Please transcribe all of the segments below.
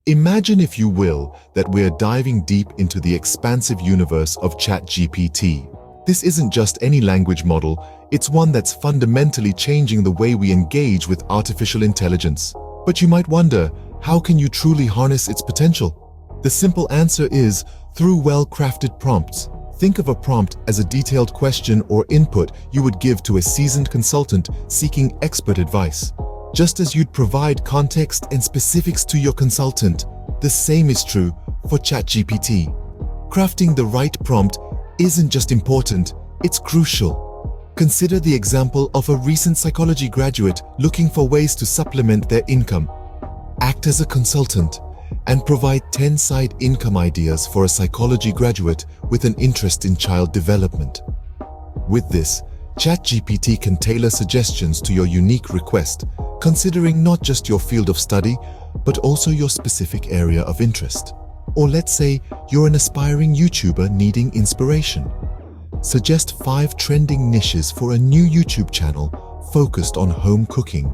Imagine, if you will, that we're diving deep into the expansive universe of ChatGPT. This isn't just any language model, it's one that's fundamentally changing the way we engage with artificial intelligence. But you might wonder, how can you truly harness its potential? The simple answer is through well-crafted prompts. Think of a prompt as a detailed question or input you would give to a seasoned consultant seeking expert advice. Just as you'd provide context and specifics to your consultant, the same is true for ChatGPT. Crafting the right prompt isn't just important, it's crucial. Consider the example of a recent psychology graduate looking for ways to supplement their income. Act as a consultant and provide 10 side income ideas for a psychology graduate with an interest in child development. With this, ChatGPT can tailor suggestions to your unique request, considering not just your field of study, but also your specific area of interest. Or let's say you're an aspiring YouTuber needing inspiration. Suggest 5 trending niches for a new YouTube channel focused on home cooking.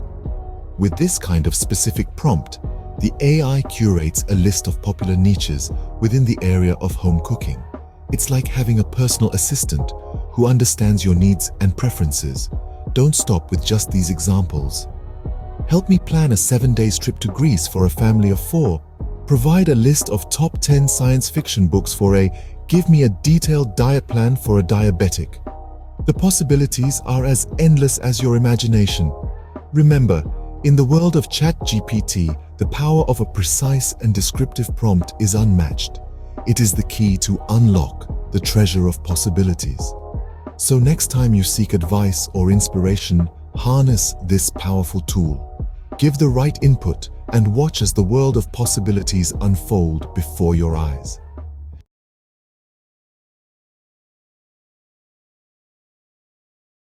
With this kind of specific prompt, the AI curates a list of popular niches within the area of home cooking. It's like having a personal assistant who understands your needs and preferences. Don't stop with just these examples. Help me plan a 7-day trip to Greece for a family of 4. Provide a list of top 10 science fiction books for a give me a detailed diet plan for a diabetic. The possibilities are as endless as your imagination. Remember, in the world of ChatGPT, the power of a precise and descriptive prompt is unmatched. It is the key to unlock the treasure of possibilities. So next time you seek advice or inspiration, harness this powerful tool. Give the right input and watch as the world of possibilities unfold before your eyes.